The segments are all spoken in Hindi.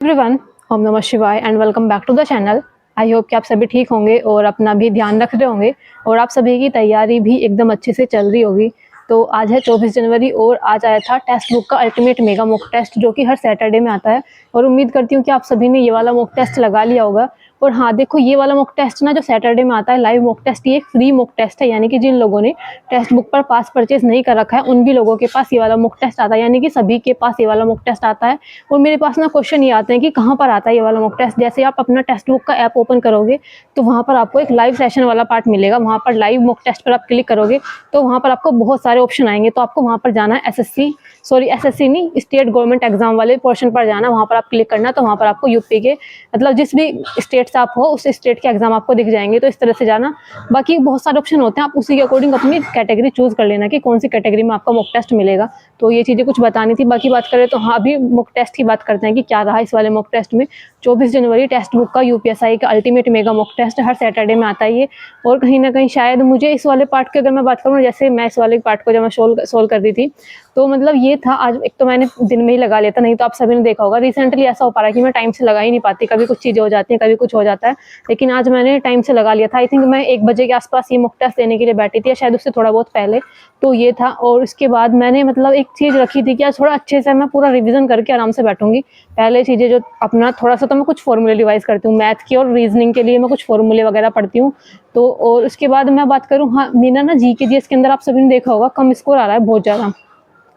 एवरीवन, ओम नमः शिवाय and welcome back to the channel. I hope कि आप सभी ठीक होंगे और अपना भी ध्यान रख रहे होंगे और आप सभी की तैयारी भी एकदम अच्छे से चल रही होगी। तो आज है 24 जनवरी और आज आया था टेक्स्ट बुक का अल्टीमेट मेगा मॉक टेस्ट, जो कि हर सैटरडे में आता है। और उम्मीद करती हूँ कि आप सभी ने ये वाला मॉक टेस्ट लगा लिया होगा। और हाँ देखो, ये वाला मॉक टेस्ट ना जो सैटरडे में आता है लाइव मॉक टेस्ट, ये एक फ्री मॉक टेस्ट है। यानी कि जिन लोगों ने टेक्स्ट बुक पर पास परचेज नहीं कर रखा है उन भी लोगों के पास ये वाला मॉक टेस्ट आता है। यानी कि सभी के पास ये वाला मॉक टेस्ट आता है। और मेरे पास ना क्वेश्चन ये आते हैं कि कहाँ पर आता है ये वाला मॉक टेस्ट। जैसे आप अपना टेक्स्ट बुक का ऐप ओपन करोगे तो वहाँ पर आपको एक लाइव सेशन वाला पार्ट मिलेगा। वहाँ पर लाइव मॉक टेस्ट पर आप क्लिक करोगे तो वहाँ पर आपको बहुत सारे ऑप्शन आएंगे। तो आपको वहाँ पर जाना है एसएससी नहीं, स्टेट गवर्नमेंट एग्जाम वाले पोर्शन पर जाना। वहाँ पर आप क्लिक करना तो वहाँ पर आपको यूपी के मतलब जिस भी स्टेट से आप हो उस स्टेट के एग्जाम आपको दिख जाएंगे। तो इस तरह से जाना। बाकी बहुत सारे ऑप्शन होते हैं, आप उसी के अकॉर्डिंग अपनी कैटेगरी चूज कर लेना कि कौन सी कैटेगरी में आपका मॉक टेस्ट मिलेगा। तो ये चीज़ें कुछ बतानी थी। बाकी बात करें तो हाँ, अभी मॉक टेस्ट की बात करते हैं कि क्या रहा इस वाले मॉक टेस्ट में। 24 जनवरी टेक्स्ट बुक का यूपीएसआई का अल्टीमेट मेगा मॉक टेस्ट हर सैटरडे में आता है ये। और कहीं ना कहीं शायद मुझे इस वाले पार्ट की अगर मैं बात करूँ, जैसे मैं इस वाले पार्ट को जब मैं सोल्व कर दी थी तो मतलब ये था आज एक तो मैंने दिन में ही लगा लिया था। नहीं तो आप सभी ने देखा होगा रिसेंटली ऐसा हो पा रहा है कि मैं टाइम से लगा ही नहीं पाती, कभी कुछ चीज़ें हो जाती हैं, कभी कुछ हो जाता है। लेकिन आज मैंने टाइम से लगा लिया था। आई थिंक मैं 1 बजे के आसपास ये मॉक टेस्ट देने के लिए बैठी थी या शायद उससे थोड़ा बहुत पहले। तो ये था। और उसके बाद मैंने मतलब एक चीज़ रखी थी कि आज थोड़ा अच्छे से मैं पूरा रिविजन करके आराम से बैठूंगी। पहले चीज़ें जो अपना थोड़ा सा तो मैं कुछ फॉर्मूले रिवाइज करती हूँ मैथ की, और रीजनिंग के लिए मैं कुछ फॉर्मूले वगैरह पढ़ती हूँ। तो और उसके बाद मैं बात करूँ, हाँ मेरा ना जीके जीएस के अंदर आप सभी ने देखा होगा कम स्कोर आ रहा है बहुत ज़्यादा।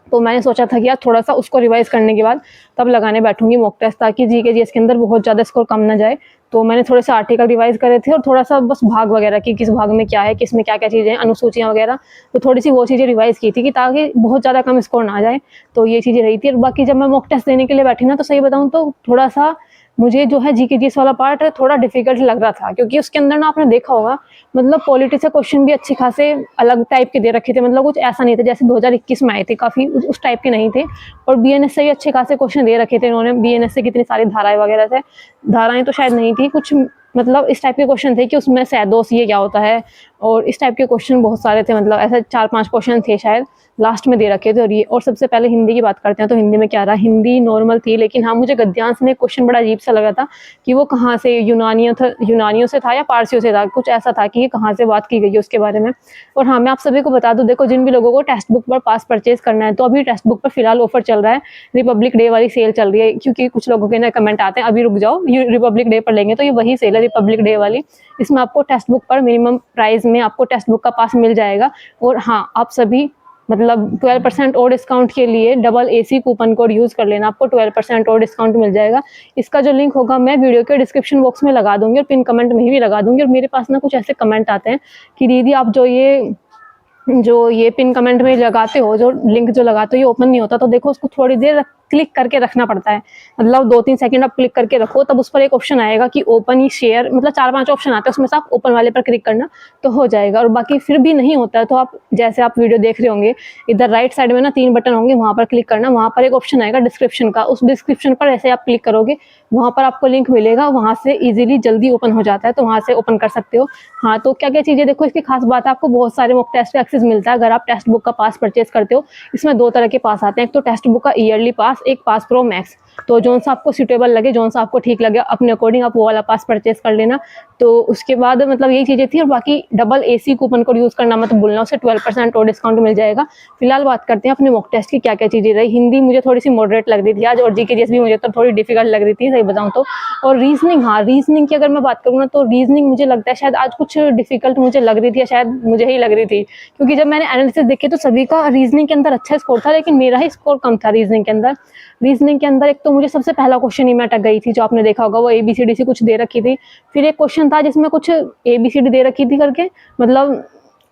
तो मैंने सोचा था कि यार थोड़ा सा उसको रिवाइज करने के बाद तब लगाने बैठूंगी मॉक टेस्ट, ताकि जीके जीएस के अंदर बहुत ज़्यादा स्कोर कम ना जाए। तो मैंने थोड़े से आर्टिकल रिवाइज करे थे और थोड़ा सा बस भाग वगैरह की, किस भाग में क्या है, किस में क्या क्या चीज़ें हैं, अनुसूचियाँ वगैरह। तो थोड़ी सी वो चीज़ें रिवाइज की थी कि ताकि बहुत ज़्यादा कम स्कोर ना आ जाए। तो ये चीज़ें रही थी। और बाकी जब मैं मॉक टेस्ट देने के लिए बैठी ना, तो सही बताऊँ तो थोड़ा सा मुझे जो है जीके जीएस वाला पार्ट थोड़ा डिफिकल्ट लग रहा था, क्योंकि उसके अंदर ना आपने देखा होगा मतलब पॉलिटी से क्वेश्चन भी अच्छे खासे अलग टाइप के दे रखे थे। मतलब कुछ ऐसा नहीं था जैसे 2021 में आए थे, काफ़ी उस टाइप के नहीं थे। और बीएनएस से भी अच्छे खासे क्वेश्चन दे रखे थे इन्होंने। बीएनएस से कितनी सारी धाराएं वगैरह थे, धाराएं तो शायद नहीं थी कुछ, मतलब इस टाइप के क्वेश्चन थे कि उसमें सैदोस ये क्या होता है, और इस टाइप के क्वेश्चन बहुत सारे थे। मतलब ऐसे 4-5 क्वेश्चन थे शायद लास्ट में दे रखे थे। और ये, और सबसे पहले हिंदी की बात करते हैं तो हिंदी में क्या रहा, हिंदी नॉर्मल थी। लेकिन हाँ, मुझे गद्यांश में क्वेश्चन बड़ा अजीब सा लगा था कि वो कहाँ से, यूनानियों से था या पारसियों से था, कुछ ऐसा था कि ये कहाँ से बात की गई है उसके बारे में। और हाँ, मैं आप सभी को बता दूं, देखो जिन भी लोगों को टेक्स्ट बुक पर पास परचेज करना है तो अभी टेक्स्ट बुक पर फिलहाल ऑफर चल रहा है, रिपब्लिक डे वाली सेल चल रही है। क्योंकि कुछ लोगों के ना कमेंट आते हैं अभी रुक जाओ रिपब्लिक डे पर लेंगे, तो ये वही सेल है रिपब्लिक डे वाली। इसमें आपको टेक्स्ट बुक पर मिनिमम प्राइस में आपको टेक्स्ट बुक का पास मिल जाएगा। और हाँ, आप सभी मतलब 12% और डिस्काउंट के लिए double AC coupon code use कर लेना, आपको 12% और डिस्काउंट मिल जाएगा। इसका जो लिंक होगा मैं वीडियो के डिस्क्रिप्शन बॉक्स में लगा दूंगी और पिन कमेंट में भी लगा दूंगी। और मेरे पास ना कुछ ऐसे कमेंट आते हैं कि दीदी आप जो ये पिन कमेंट में लगाते हो, जो लिंक जो लगाते हो ये ओपन नहीं होता। तो देखो उसको थोड़ी देर क्लिक करके रखना पड़ता है, मतलब 2-3 सेकंड आप क्लिक करके रखो, तब उस पर एक ऑप्शन आएगा कि ओपन ही शेयर, मतलब 4-5 ऑप्शन आते हैं, उसमें से आप ओपन वाले पर क्लिक करना तो हो जाएगा। और बाकी फिर भी नहीं होता है तो आप जैसे आप वीडियो देख रहे होंगे इधर राइट साइड में ना 3 बटन होंगे, वहाँ पर क्लिक करना। वहाँ पर एक ऑप्शन आएगा डिस्क्रिप्शन का, उस डिस्क्रिप्शन पर ऐसे आप क्लिक करोगे वहाँ पर आपको लिंक मिलेगा, वहाँ से इजीली जल्दी ओपन हो जाता है, तो वहाँ से ओपन कर सकते हो। हाँ, तो क्या क्या चीज़ें देखो, इसकी खास बात है आपको बहुत सारे मॉक टेस्ट का एक्सेस मिलता है अगर आप टेक्स्ट बुक का पास परचेज करते हो। इसमें 2 तरह के पास आते हैं, एक तो टेक्स्ट बुक का ईयरली पास, एक पास प्रो मैक्स। तो जौन सा आपको सूटेबल लगे, जौन सा आपको ठीक लगे अपने अकॉर्डिंग आप वो वाला पास परचेज कर लेना। तो उसके बाद मतलब यही चीज़ें थी। और बाकी double AC coupon code use करना मत भूलना, उससे 12% और डिस्काउंट मिल जाएगा। फिलहाल बात करते हैं अपने मॉक टेस्ट की क्या क्या चीज़ें रही। हिंदी मुझे थोड़ी सी मॉडरेट लग रही थी आज, और जीके जीएस भी मुझे तो थोड़ी डिफिकल्ट लग रही थी सही बताऊँ तो। और रीजनिंग, हाँ रीजनिंग की अगर मैं बात करूँ ना तो रीजनिंग मुझे लगता है शायद आज कुछ डिफिकल्ट मुझे लग रही थी, या शायद मुझे ही लग रही थी। क्योंकि जब मैंने एनालिसिस देखे तो सभी का रीजनिंग के अंदर अच्छा स्कोर था, लेकिन मेरा ही स्कोर कम था रीजनिंग के अंदर। रीजनिंग के अंदर एक तो मुझे सबसे पहला क्वेश्चन ही मैं अटक गई थी, जो आपने देखा होगा वो एबीसीडी से कुछ दे रखी थी। फिर एक क्वेश्चन था जिसमें कुछ एबीसीडी दे रखी थी करके, मतलब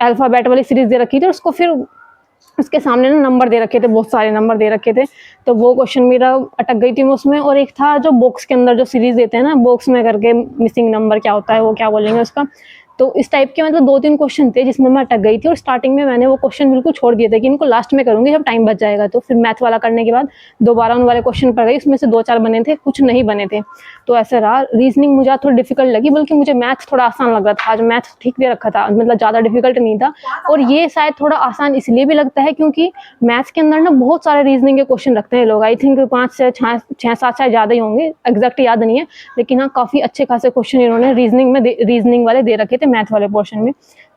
अल्फाबेट वाली सीरीज दे रखी थी, और उसको फिर उसके सामने ना नंबर दे रखे थे, बहुत सारे नंबर दे रखे थे। तो वो क्वेश्चन मेरा अटक गई थी मैं उसमें। और एक था जो बॉक्स के अंदर जो सीरीज देते हैं ना, बॉक्स में करके मिसिंग नंबर क्या होता है वो क्या बोलेंगे उसका, तो इस टाइप के मतलब 2-3 क्वेश्चन थे जिसमें मैं अटक गई थी, और स्टार्टिंग में मैंने वो क्वेश्चन बिल्कुल छोड़ दिए थे कि इनको लास्ट में करूँगी जब टाइम बच जाएगा। तो फिर मैथ वाला करने के बाद दोबारा उन वाले क्वेश्चन पर गई, उसमें से 2-4 बने थे, कुछ नहीं बने थे। तो ऐसा रहा, रीजनिंग मुझे थोड़ी डिफिकल्ट लगी, बल्कि मुझे मैथ थोड़ा आसान लग रहा था। आज मैथ ठीक दे रखा था, मतलब ज़्यादा डिफिकल्ट नहीं था। और ये शायद थोड़ा आसान इसलिए भी लगता है क्योंकि मैथ्स के अंदर ना बहुत सारे रीजनिंग के क्वेश्चन रखते हैं लोग। आई थिंक 5 से 6-7 शायद ज़्यादा ही होंगे, एग्जैक्ट याद नहीं है, लेकिन हाँ काफ़ी अच्छे खासे क्वेश्चन इन्होंने रीजनिंग वाले दे रखे थे मैथ वाले पोर्शन में।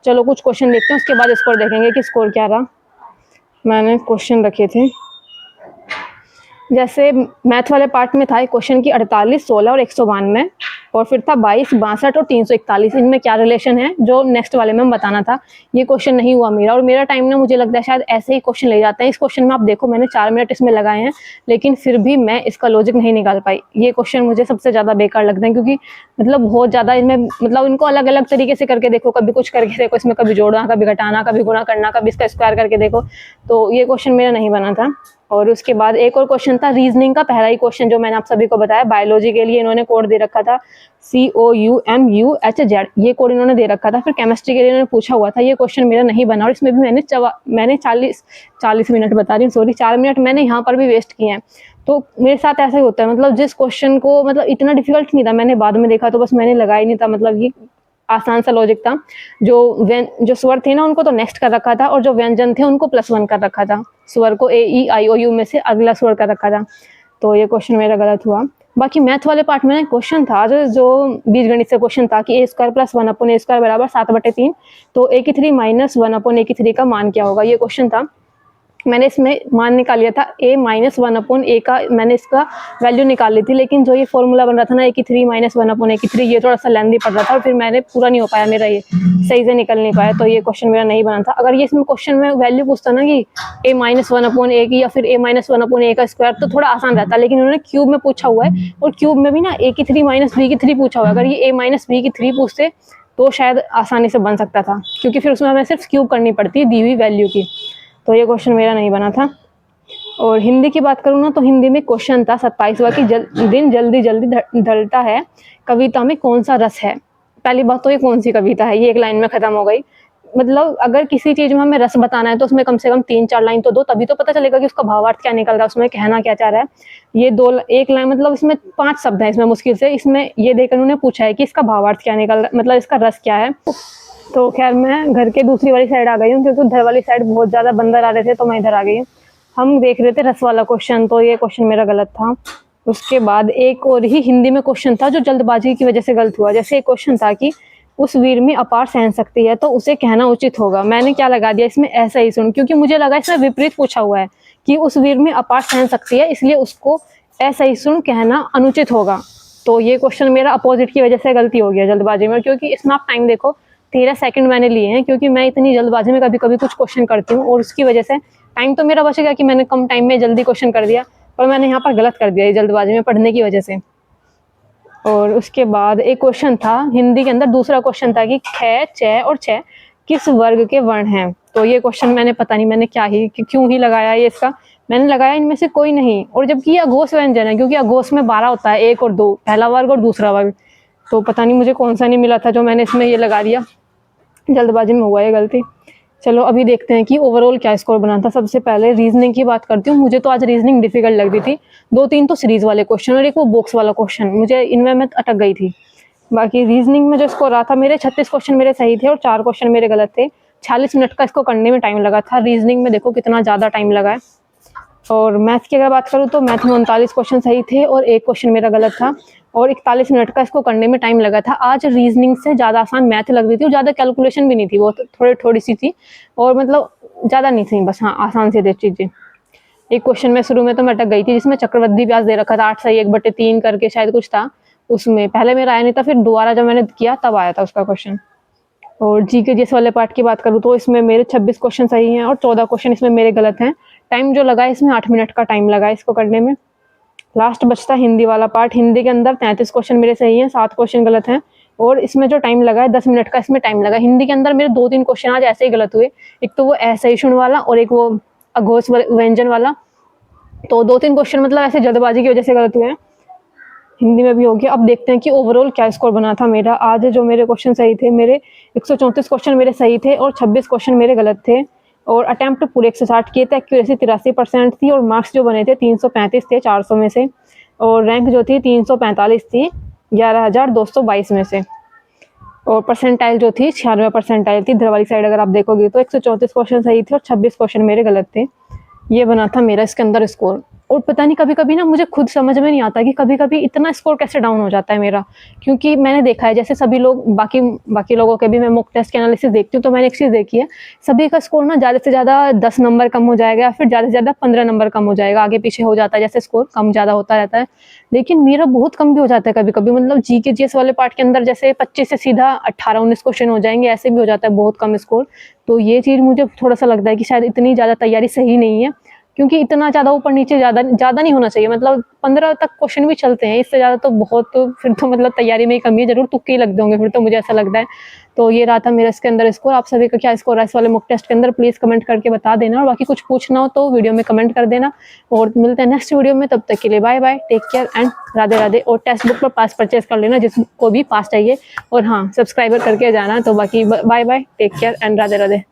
चलो कुछ क्वेश्चन देखते हैं, उसके बाद स्कोर देखेंगे कि स्कोर क्या रहा। मैंने क्वेश्चन रखे थे, जैसे मैथ वाले पार्ट में था एक क्वेश्चन की 48, 16 और 192, और फिर था 22, 62 और 341। इनमें क्या रिलेशन है, जो नेक्स्ट वाले में बताना था। ये क्वेश्चन नहीं हुआ मेरा, और मेरा टाइम ना मुझे लगता है शायद ऐसे ही क्वेश्चन ले जाते हैं। इस क्वेश्चन में आप देखो मैंने 4 मिनट इसमें लगाए हैं, लेकिन फिर भी मैं इसका लॉजिक नहीं निकाल पाई। ये क्वेश्चन मुझे सबसे ज़्यादा बेकार लगते हैं, क्योंकि मतलब बहुत ज़्यादा इनमें मतलब इनको अलग अलग तरीके से करके देखो, कभी कुछ करके देखो, इसमें कभी जोड़ना, कभी घटाना, कभी गुणा करना, कभी इसका स्क्वायर करके देखो। तो ये क्वेश्चन मेरा नहीं बना था। और उसके बाद एक और क्वेश्चन था रीजनिंग का, पहला ही क्वेश्चन जो मैंने आप सभी को बताया। बायोलॉजी के लिए इन्होंने कोड दे रखा था COUMUHZ, ये कोड इन्होंने दे रखा था। फिर केमिस्ट्री के लिए इन्होंने पूछा हुआ था, ये क्वेश्चन मेरा नहीं बना, और इसमें भी मैंने 40 मिनट बता रही हूँ, सॉरी 4 मिनट मैंने यहाँ पर भी वेस्ट किए हैं। तो मेरे साथ ऐसा ही होता है, मतलब जिस क्वेश्चन को मतलब इतना डिफिकल्ट नहीं था, मैंने बाद में देखा तो बस मैंने लगाया ही नहीं था। मतलब ये आसान सा लॉजिक था। जो स्वर थे ना उनको तो नेक्स्ट कर रखा था, और जो व्यंजन थे उनको +1 कर रखा था। स्वर को AEIOU में से अगला स्वर कर रखा था। तो ये क्वेश्चन मेरा गलत हुआ। बाकी मैथ वाले पार्ट में क्वेश्चन था जो बीजगणित से क्वेश्चन था कि A² + 1/A² बराबर 7/3, तो A³ - 1/A³ का मान क्या होगा, ये क्वेश्चन था। मैंने इसमें मान निकाल लिया था A - 1/A का, मैंने इसका वैल्यू निकाल ली थी, लेकिन जो ये फॉर्मूला बन रहा था ना A³ - 1/A³ ये थोड़ा सा लेंदी पड़ रहा था, और फिर मैंने पूरा नहीं हो पाया, मेरा ये सही से निकल नहीं पाया। तो ये क्वेश्चन मेरा नहीं बना था। अगर ये इसमें क्वेश्चन में वैल्यू पूछता ना कि A - 1/A की या फिर A - 1/A का स्क्वायर, तो थोड़ा आसान रहता, लेकिन उन्होंने क्यूब में पूछा हुआ है, और क्यूब में भी ना A³ - B³ पूछा हुआ है। अगर ये A - B³ पूछते तो शायद आसानी से बन सकता था, क्योंकि फिर उसमें हमें सिर्फ क्यूब करनी पड़ती है दी हुई वैल्यू की। तो ये क्वेश्चन मेरा नहीं बना था। और हिंदी की बात करूँ ना, तो हिंदी में क्वेश्चन था 27वां कि दिन जल्दी जल्दी ढलता है, कविता में कौन सा रस है। पहली बात तो ये कौन सी कविता है, ये एक लाइन में खत्म हो गई। मतलब अगर किसी चीज में हमें रस बताना है तो उसमें कम से कम 3-4 लाइन तो दो, तभी तो पता चलेगा कि उसका भावार्थ क्या निकल रहा है, उसमें कहना क्या चाह रहा है। ये एक लाइन, मतलब इसमें 5 शब्द हैं इसमें मुश्किल से। इसमें ये देखकर उन्होंने पूछा है कि इसका भावार्थ क्या निकल रहा है, मतलब इसका रस क्या है। तो खैर मैं घर के दूसरी वाली साइड आ गई हूँ, क्योंकि उधर वाली साइड बहुत ज़्यादा बंदर आ रहे थे, तो मैं इधर आ गई हूँ। हम देख रहे थे रस वाला क्वेश्चन, तो ये क्वेश्चन मेरा गलत था। उसके बाद एक और ही हिंदी में क्वेश्चन था जो जल्दबाजी की वजह से गलत हुआ। जैसे एक क्वेश्चन था कि उस वीर में अपार सहन शक्ति है, तो उसे कहना उचित होगा। मैंने क्या लगा दिया इसमें, ऐसा ही सुन, क्योंकि मुझे लगा इसमें विपरीत पूछा हुआ है कि उस वीर में अपार सहन शक्ति है, इसलिए उसको ऐसा ही सुन कहना अनुचित होगा। तो ये क्वेश्चन मेरा अपोजिट की वजह से गलती हो गया जल्दबाजी में, क्योंकि इसमें आप टाइम देखो 13 सेकंड मैंने लिए हैं, क्योंकि मैं इतनी जल्दबाजी में कभी कभी कुछ क्वेश्चन करती हूँ, और उसकी वजह से टाइम तो मेरा बच गया कि मैंने कम टाइम में जल्दी क्वेश्चन कर दिया, पर मैंने यहाँ पर गलत कर दिया ये जल्दबाजी में पढ़ने की वजह से। और उसके बाद एक क्वेश्चन था हिंदी के अंदर, दूसरा क्वेश्चन था कि ख, च और छ किस वर्ग के वर्ण हैं। तो ये क्वेश्चन मैंने पता नहीं मैंने क्यों ही लगाया ये इसका, मैंने लगाया इनमें से कोई नहीं। और जबकि ये अघोष व्यंजन है, क्योंकि अघोष में 12 होता है, 1 और 2, पहला वर्ग और दूसरा वर्ग। तो पता नहीं मुझे कौन सा नहीं मिला था जो मैंने इसमें ये लगा दिया, जल्दबाजी में हुआ ये गलती। चलो अभी देखते हैं कि ओवरऑल क्या स्कोर बना था। सबसे पहले रीजनिंग की बात करती हूँ। मुझे तो आज रीजनिंग डिफिकल्ट लग रही थी, 2-3 तो सीरीज वाले क्वेश्चन और एक वो बॉक्स वाला क्वेश्चन, मुझे इनमें मैं अटक गई थी। बाकी रीजनिंग में जो स्कोर रहा था, मेरे 36 क्वेश्चन मेरे सही थे और 4 क्वेश्चन मेरे गलत थे। 46 मिनट का इसको करने में टाइम लगा था। रीजनिंग में देखो कितना ज़्यादा टाइम लगा है। और मैथ की अगर बात करूँ तो मैथ में 39 क्वेश्चन सही थे और 1 क्वेश्चन मेरा गलत था, और 41 मिनट का इसको करने में टाइम लगा था। आज रीजनिंग से ज़्यादा आसान मैथ लग रही थी, और ज़्यादा कैलकुलेशन भी नहीं थी, वो थोड़ी सी थी, और मतलब ज़्यादा नहीं थी, बस हाँ आसान से थे चीज़ें। एक क्वेश्चन में शुरू में तो मैं अटक गई थी, जिसमें चक्रवृद्धि ब्याज दे रखा था 8 सही 1/3 करके शायद कुछ था, उसमें पहले मेरा आया नहीं था, फिर दोबारा जब मैंने किया तब आया था उसका क्वेश्चन। और जीके वाले पार्ट की बात करूँ तो इसमें मेरे 26 क्वेश्चन सही हैं और 14 क्वेश्चन इसमें मेरे गलत हैं। टाइम जो लगा है इसमें 8 मिनट का टाइम लगा है इसको करने में। लास्ट बचता हिंदी वाला पार्ट। हिंदी के अंदर 33 क्वेश्चन मेरे सही हैं, 7 क्वेश्चन गलत हैं, और इसमें जो टाइम लगा है 10 मिनट का इसमें टाइम लगा। हिंदी के अंदर मेरे 2-3 क्वेश्चन आज ऐसे ही गलत हुए, एक तो वो असहिष्णु वाला और एक वो अघोष व्यंजन वाला। तो 2-3 क्वेश्चन मतलब ऐसे जल्दबाजी की वजह से गलत हुए हैं। हिंदी में भी हो गया। अब देखते हैं कि ओवरऑल क्या स्कोर बना था मेरा। आज जो मेरे क्वेश्चन सही थे, मेरे 134 क्वेश्चन मेरे सही थे और 26 क्वेश्चन मेरे गलत थे। और अटेम्प्ट पूरे 160 किए थे, एक्यूरेसी 83% थी और मार्क्स जो बने थे 335 थे 400 में से। और रैंक जो थी 345 थी 11,222 में से। और परसेंटाइल जो थी 96 परसेंटाइल थी। इधर वाली साइड अगर आप देखोगे तो 134 क्वेश्चन सही थे और 26 क्वेश्चन मेरे गलत थे। ये बना था मेरा इसके अंदर स्कोर। और पता नहीं कभी-कभी ना मुझे खुद समझ में नहीं आता कि कभी-कभी इतना स्कोर कैसे डाउन हो जाता है मेरा। क्योंकि मैंने देखा है जैसे सभी लोग बाकी लोगों के भी मैं मॉक टेस्ट के एनालिसिस देखती हूँ, तो मैंने एक चीज़ देखी है, सभी का स्कोर ना ज़्यादा से ज़्यादा 10 नंबर कम हो जाएगा या फिर ज़्यादा से ज़्यादा 15 नंबर कम हो जाएगा, आगे-पीछे हो जाता है, जैसे स्कोर कम-ज़्यादा होता रहता है। लेकिन मेरा बहुत कम भी हो जाता है कभी-कभी, मतलब जीके जीएस वाले पार्ट के अंदर जैसे 25 से सीधा 18-19 क्वेश्चन हो जाएँगे, ऐसे भी हो जाता है बहुत कम स्कोर। तो ये चीज़ मुझे थोड़ा-सा लगता है कि शायद इतनी ज़्यादा तैयारी सही नहीं है, क्योंकि इतना ज़्यादा ऊपर-नीचे ज़्यादा नहीं होना चाहिए। मतलब 15 तक क्वेश्चन भी चलते हैं, इससे ज़्यादा तो बहुत, फिर तो मतलब तैयारी में ही कमी है, ज़रूर तुक्के ही लग होंगे फिर तो, मुझे ऐसा लगता है। तो ये रहा था मेरा इसके अंदर स्कोर। आप सभी का क्या स्कोर है इस वाले मॉक टेस्ट के अंदर, प्लीज़ कमेंट करके बता देना, और बाकी कुछ पूछना हो तो वीडियो में कमेंट कर देना। और मिलते हैं नेक्स्ट वीडियो में, तब तक के लिए bye-bye, take care and Radhe Radhe. और टेक्स्ट बुक पर पास परचेज़ कर लेना जिसको भी पास चाहिए, और हाँ, सब्सक्राइबर करके जाना। तो बाकी bye-bye, take care and Radhe Radhe.